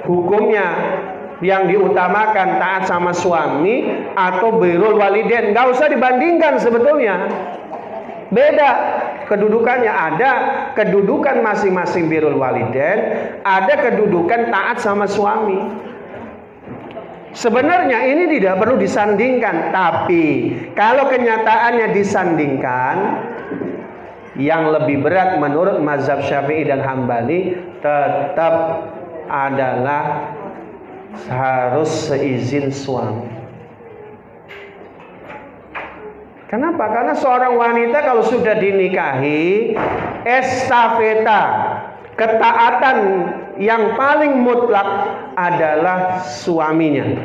hukumnya yang diutamakan taat sama suami atau birrul walidain? Gak usah dibandingkan sebetulnya. Beda kedudukannya. Ada kedudukan masing-masing birrul walidain, ada kedudukan taat sama suami. Sebenarnya ini tidak perlu disandingkan, tapi kalau kenyataannya disandingkan, yang lebih berat menurut mazhab Syafi'i dan Hambali tetap adalah harus seizin suami. Kenapa? Karena seorang wanita kalau sudah dinikahi, estafeta ketaatan yang paling mutlak adalah suaminya,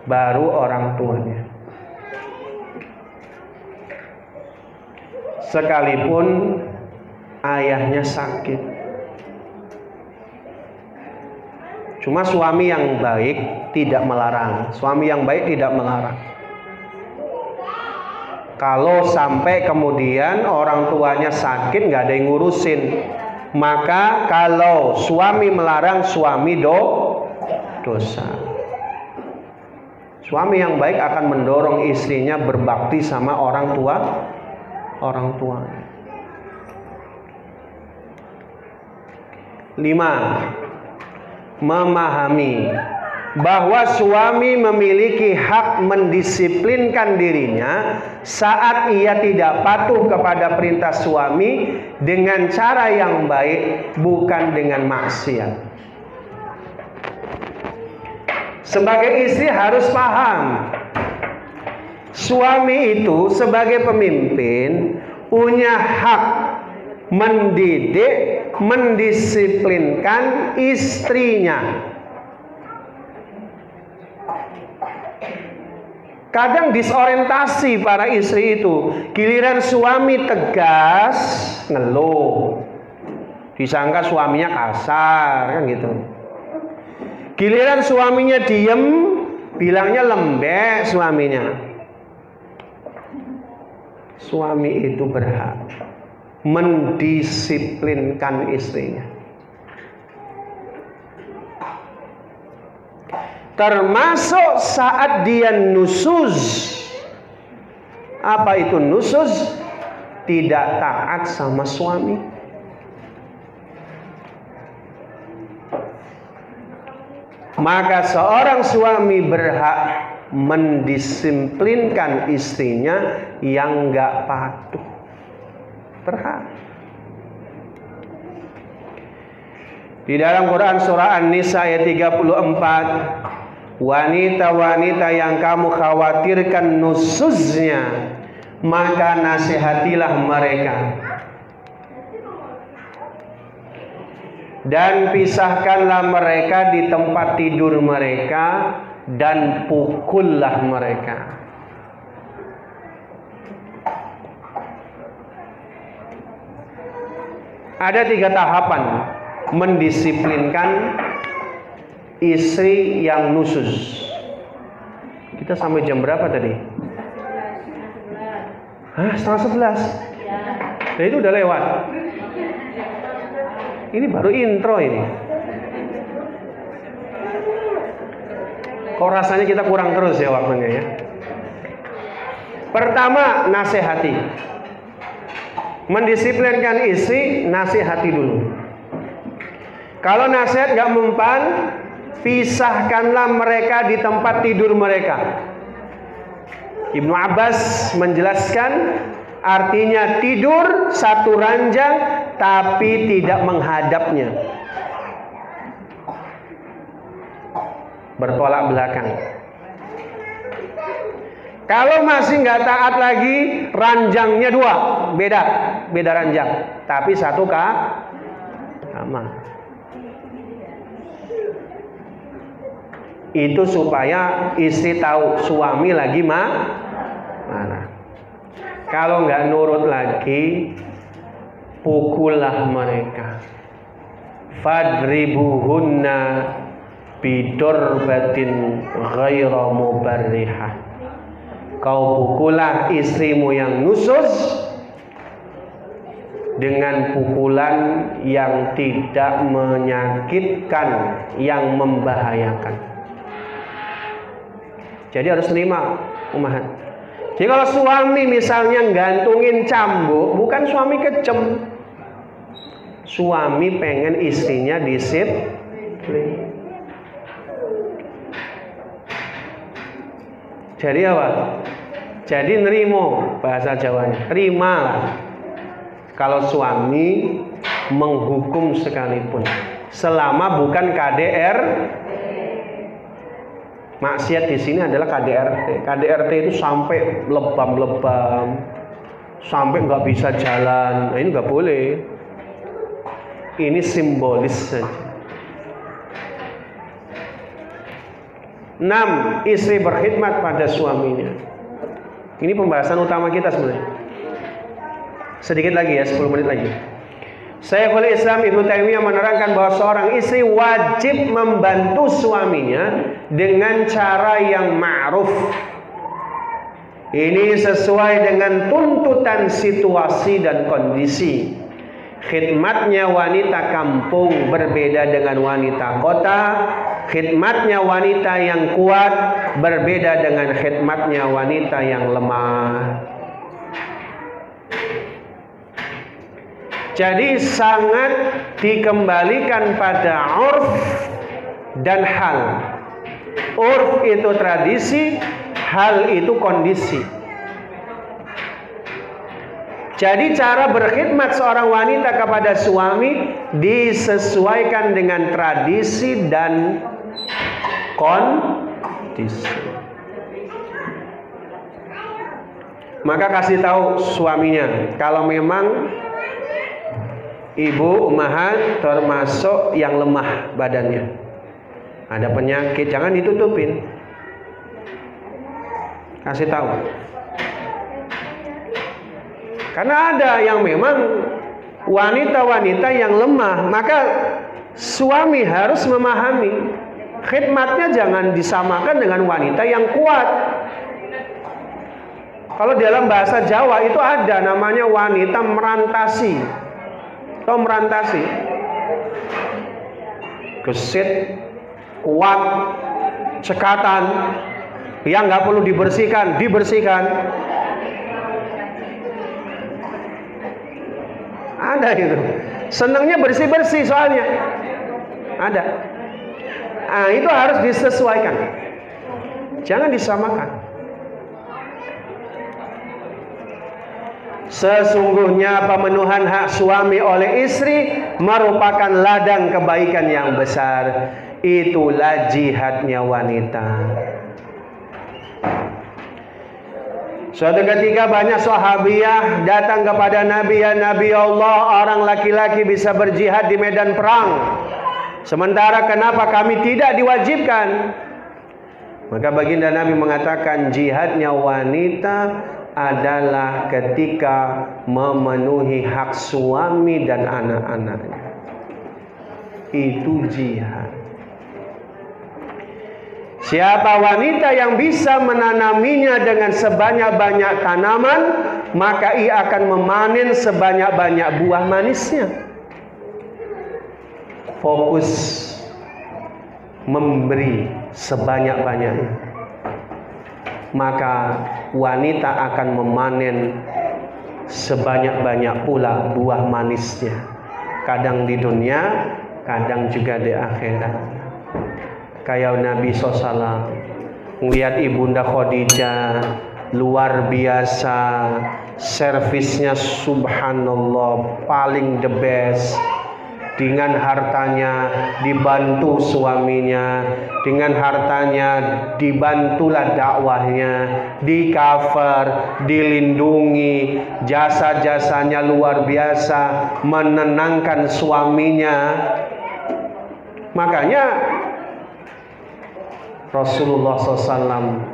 baru orang tuanya. Sekalipun ayahnya sakit. Cuma suami yang baik tidak melarang. Suami yang baik tidak melarang. Kalau sampai kemudian orang tuanya sakit, nggak ada yang ngurusin, maka kalau suami melarang, suami dosa. Suami yang baik akan mendorong istrinya berbakti sama orang tuanya. 5. Memahami bahwa suami memiliki hak mendisiplinkan dirinya saat ia tidak patuh kepada perintah suami dengan cara yang baik, bukan dengan maksiat. Sebagai istri harus paham, suami itu sebagai pemimpin punya hak mendidik, mendisiplinkan istrinya. Kadang disorientasi para istri itu, giliran suami tegas, ngeluh, disangka suaminya kasar, kan gitu. Giliran suaminya diem, bilangnya lembek suaminya. Suami itu berhak mendisiplinkan istrinya. Termasuk saat dia nusuz. Apa itu nusuz? Tidak taat sama suami. Maka seorang suami berhak mendisiplinkan istrinya yang gak patuh. Berhak. Di dalam Quran surah An-Nisa ayat 34, wanita-wanita yang kamu khawatirkan nusuznya, maka nasihatilah mereka dan pisahkanlah mereka di tempat tidur mereka dan pukullah mereka. Ada 3 tahapan mendisiplinkan istri yang nusuz. Kita sampai jam berapa tadi? Hah, 10:30? Nah, itu udah lewat. Ini baru intro ini. Kok rasanya kita kurang terus ya waktunya ya. Pertama, nasihati. Mendisiplinkan istri, nasihati dulu. Kalau nasihat nggak mempan, pisahkanlah mereka di tempat tidur mereka. Ibnu Abbas menjelaskan artinya tidur satu ranjang tapi tidak menghadapnya, bertolak belakang. Kalau masih nggak taat lagi, ranjangnya dua, beda ranjang, tapi satu kamar. Itu supaya istri tahu suami lagi marah. Kalau nggak nurut lagi, pukullah mereka. Fadribuhunna bidorbatin ghaira mubarrihah. Kau pukullah istrimu yang nusus dengan pukulan yang tidak menyakitkan, yang membahayakan. Jadi harus terima, ummahat. Jadi kalau suami misalnya gantungin cambuk, bukan suami kejem. Suami pengen istrinya disiplin. Jadi apa? Jadi nerimo, bahasa Jawanya. Terimalah. Kalau suami menghukum sekalipun, selama bukan KDR. Maksiat di sini adalah KDRT. KDRT itu sampai lebam-lebam, sampai nggak bisa jalan. Nah, ini nggak boleh. Ini simbolis saja. 6. Istri berkhidmat pada suaminya. Ini pembahasan utama kita sebenarnya. Sedikit lagi ya, 10 menit lagi. Syekhul Islam Ibnu Taimiyah menerangkan bahwa seorang istri wajib membantu suaminya dengan cara yang ma'ruf. Ini sesuai dengan tuntutan situasi dan kondisi. Khidmatnya wanita kampung berbeda dengan wanita kota. Khidmatnya wanita yang kuat berbeda dengan khidmatnya wanita yang lemah. Jadi sangat dikembalikan pada urf dan hal. Urf itu tradisi, hal itu kondisi. Jadi cara berkhidmat seorang wanita kepada suami disesuaikan dengan tradisi dan kondisi. Maka kasih tahu suaminya kalau memang ibu ummahat termasuk yang lemah badannya, ada penyakit, jangan ditutupin. Kasih tahu. Karena ada yang memang wanita-wanita yang lemah, maka suami harus memahami khidmatnya jangan disamakan dengan wanita yang kuat. Kalau dalam bahasa Jawa itu ada namanya wanita merantasi. Tahu merantasi? Gesit, kuat, cekatan, yang nggak perlu dibersihkan. Ada gitu. Senangnya bersih-bersih soalnya. Ada. Nah, itu harus disesuaikan. Jangan disamakan. Sesungguhnya pemenuhan hak suami oleh istri merupakan ladang kebaikan yang besar. Itulah jihadnya wanita. Suatu ketika banyak sahabiah datang kepada Nabi, ya Nabi Allah, orang laki-laki bisa berjihad di medan perang, sementara kenapa kami tidak diwajibkan? Maka baginda Nabi mengatakan jihadnya wanita adalah ketika memenuhi hak suami dan anak-anaknya. Itu jihad. Siapa wanita yang bisa menanaminya dengan sebanyak-banyak tanaman, maka ia akan memanen sebanyak-banyak buah manisnya. fokus memberi sebanyak-banyaknya, maka wanita akan memanen sebanyak-banyak pula buah manisnya, kadang di dunia, kadang juga di akhirat. Kayak Nabi SAW melihat Ibunda Khadijah luar biasa, servisnya subhanallah paling the best. Dengan hartanya dibantu suaminya, dengan hartanya dibantulah dakwahnya, di cover, dilindungi, jasa-jasanya luar biasa, menenangkan suaminya. Makanya Rasulullah SAW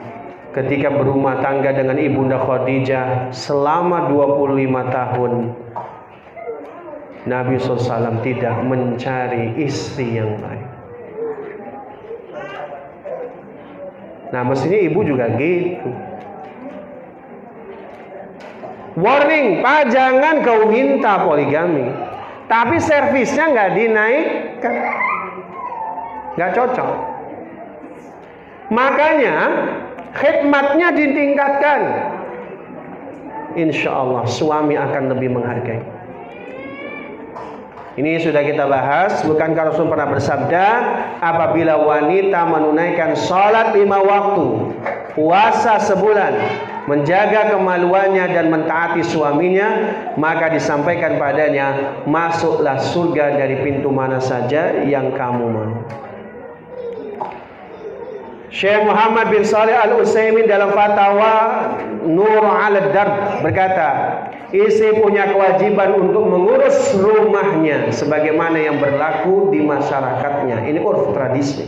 ketika berumah tangga dengan Ibunda Khadijah selama 25 tahun, Nabi SAW tidak mencari istri yang lain. Nah, mestinya ibu juga gitu. Warning, Pak, jangan kau minta poligami, tapi servisnya nggak dinaikkan, nggak cocok. Makanya khidmatnya ditingkatkan. Insya Allah suami akan lebih menghargai. Ini sudah kita bahas. Bukankah Rasul pernah bersabda, apabila wanita menunaikan sholat 5 waktu, puasa sebulan, menjaga kemaluannya dan mentaati suaminya, maka disampaikan padanya, masuklah surga dari pintu mana saja yang kamu mau. Syekh Muhammad bin Shalih Al-Utsaimin dalam fatwa Nur 'ala Darb berkata, istri punya kewajiban untuk mengurus rumahnya sebagaimana yang berlaku di masyarakatnya. Ini urf tradisi.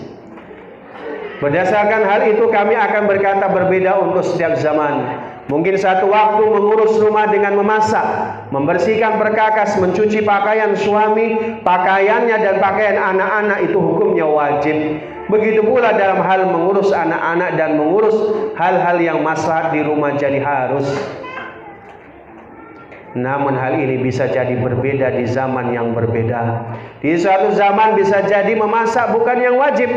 Berdasarkan hal itu kami akan berkata berbeda untuk setiap zaman. Mungkin satu waktu mengurus rumah dengan memasak, membersihkan perkakas, mencuci pakaian suami, pakaiannya dan pakaian anak-anak, itu hukumnya wajib. Begitu pula dalam hal mengurus anak-anak dan mengurus hal-hal yang maslahat di rumah jadi harus. Namun hal ini bisa jadi berbeda di zaman yang berbeda. Di suatu zaman bisa jadi memasak bukan yang wajib.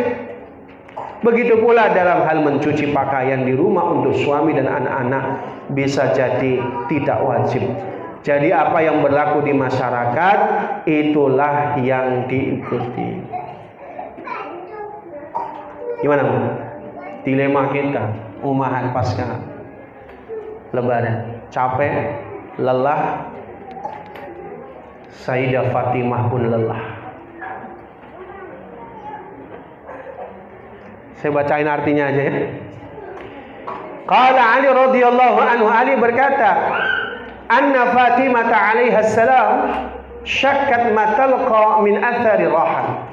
Begitu pula dalam hal mencuci pakaian di rumah untuk suami dan anak-anak bisa jadi tidak wajib. Jadi apa yang berlaku di masyarakat itulah yang diikuti. Gimana Bu? Dilema kita umahan pasca Lebaran, capek, lelah. Sayyidah Fatimah pun lelah. Saya bacain artinya aja ya. Qala Ali radhiyallahu anhu, Ali berkata, anna Fatimah alaiha salam syakkat ma talqa min athari rahal.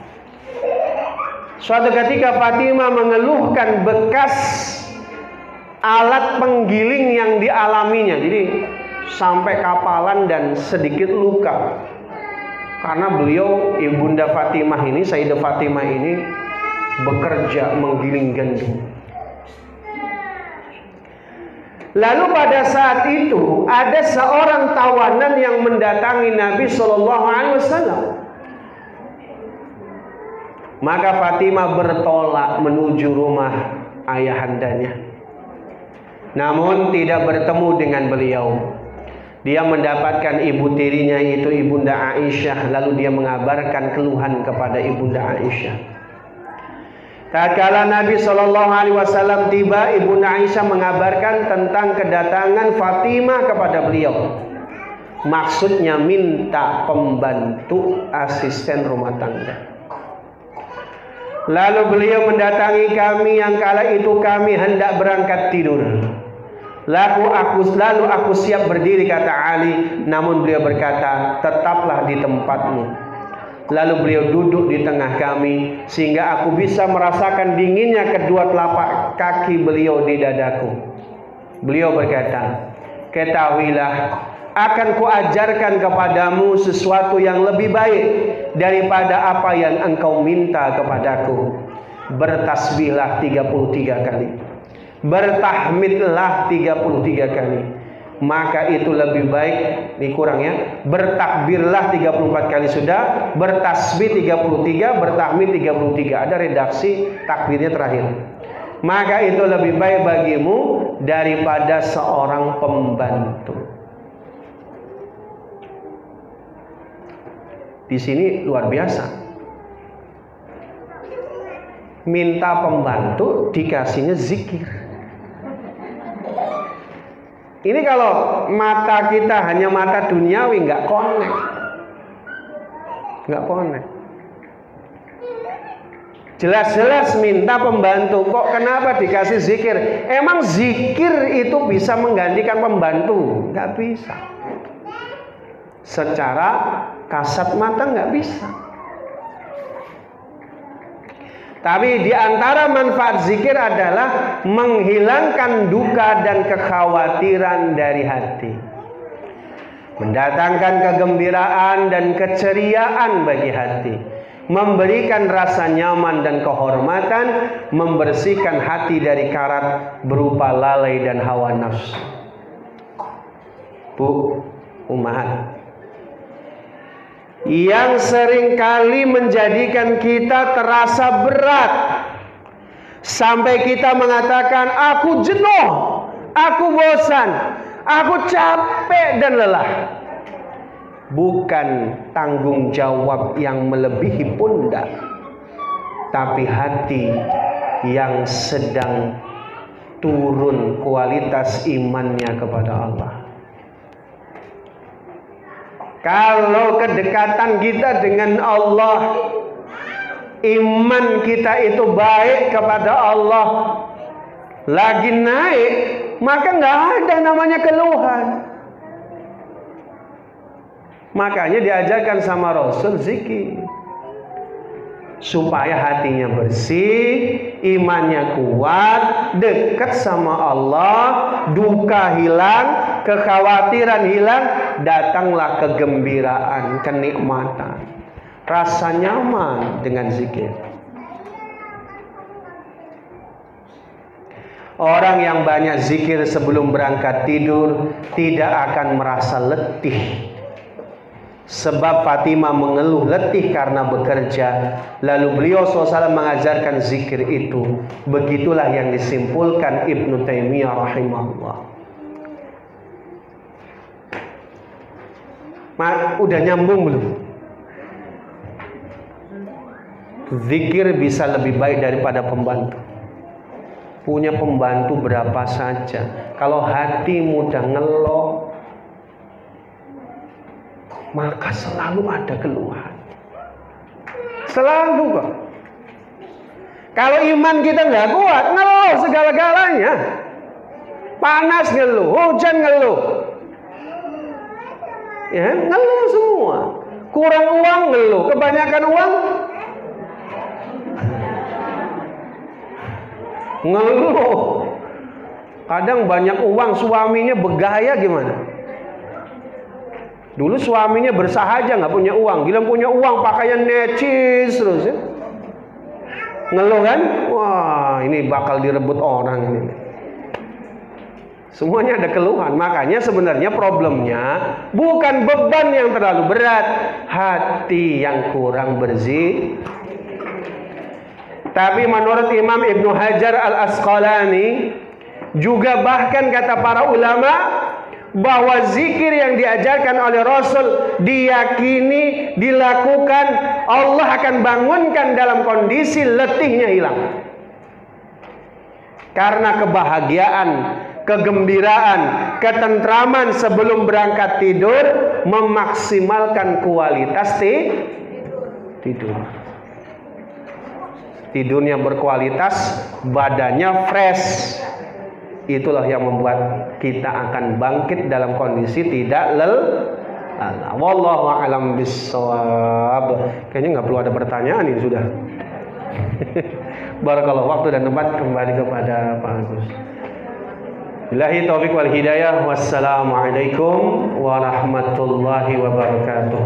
Suatu ketika Fatimah mengeluhkan bekas alat penggiling yang dialaminya. Jadi sampai kapalan dan sedikit luka. Karena beliau, Ibunda Fatimah ini, Sayyidah Fatimah ini bekerja menggiling gandum. Lalu pada saat itu ada seorang tawanan yang mendatangi Nabi SAW. Maka Fatimah bertolak menuju rumah ayahandanya. Namun tidak bertemu dengan beliau. Dia mendapatkan ibu tirinya yaitu Ibunda Aisyah. Lalu dia mengabarkan keluhan kepada Ibunda Aisyah. Tatkala Nabi SAW tiba, Ibunda Aisyah mengabarkan tentang kedatangan Fatimah kepada beliau. Maksudnya minta pembantu asisten rumah tangga. Lalu beliau mendatangi kami yang kala itu kami hendak berangkat tidur. Lalu aku siap berdiri, kata Ali. Namun beliau berkata, tetaplah di tempatmu. Lalu beliau duduk di tengah kami sehingga aku bisa merasakan dinginnya kedua telapak kaki beliau di dadaku. Beliau berkata, ketahuilah, akan kuajarkan kepadamu sesuatu yang lebih baik daripada apa yang engkau minta kepadaku. Bertasbihlah 33 kali. Bertahmidlah 33 kali. maka itu lebih baik, ini kurang ya, bertakbirlah 34 kali sudah, bertasbih 33, bertahmid 33. Ada redaksi takbirnya terakhir. Maka itu lebih baik bagimu daripada seorang pembantu. Di sini luar biasa. Minta pembantu dikasihnya zikir. Ini kalau mata kita hanya mata duniawi, nggak connect. Nggak connect. Jelas-jelas minta pembantu, kok kenapa dikasih zikir? Emang zikir itu bisa menggantikan pembantu? Nggak bisa. Secara kasat mata nggak bisa. Tapi di antara manfaat zikir adalah menghilangkan duka dan kekhawatiran dari hati, mendatangkan kegembiraan dan keceriaan bagi hati, memberikan rasa nyaman dan kehormatan, membersihkan hati dari karat berupa lalai dan hawa nafsu. Bu, ummahat, yang seringkali menjadikan kita terasa berat sampai kita mengatakan aku jenuh, aku bosan, aku capek dan lelah, bukan tanggung jawab yang melebihi pundak, tapi hati yang sedang turun kualitas imannya kepada Allah. Kalau kedekatan kita dengan Allah, iman kita itu baik kepada Allah, lagi naik, maka nggak ada namanya keluhan. Makanya diajarkan sama Rasul zikir, supaya hatinya bersih, imannya kuat, dekat sama Allah, duka hilang, kekhawatiran hilang, datanglah kegembiraan, kenikmatan, rasa nyaman dengan zikir. Orang yang banyak zikir sebelum berangkat tidur tidak akan merasa letih. Sebab Fatimah mengeluh letih karena bekerja. Lalu beliau SAW mengajarkan zikir itu. Begitulah yang disimpulkan Ibnu Taimiyah rahimahullah. Udah nyambung belum? Zikir bisa lebih baik daripada pembantu. Punya pembantu berapa saja, kalau hati mudah ngeluh, maka selalu ada keluhan. Selalu kok. Kalau iman kita nggak kuat, ngeluh segala-galanya. Panas ngeluh, hujan ngeluh, ya ngeluh semua. Kurang uang ngeluh, kebanyakan uang ngeluh. Kadang banyak uang, suaminya bergaya gimana? Dulu suaminya bersahaja, nggak punya uang. Gila punya uang, pakaian necis terus ya. Ngeluh kan? Wah, ini bakal direbut orang ini. Semuanya ada keluhan. Makanya sebenarnya problemnya bukan beban yang terlalu berat, hati yang kurang bersih. Tapi menurut Imam Ibnu Hajar Al-Asqalani, juga bahkan kata para ulama, bahwa zikir yang diajarkan oleh Rasul diyakini, dilakukan, Allah akan bangunkan dalam kondisi letihnya hilang. Karena kebahagiaan, kegembiraan, ketentraman sebelum berangkat tidur memaksimalkan kualitas tidur. Tidurnya berkualitas, badannya fresh. Itulah yang membuat kita akan bangkit dalam kondisi tidak lelah. Wallahu a'lam bissawab. Kayaknya nggak perlu ada pertanyaan ini sudah. Barakallahu, waktu dan tempat kembali kepada Pak Agus. Billahi taufiq wal hidayah. Wassalamualaikum warahmatullahi wabarakatuh.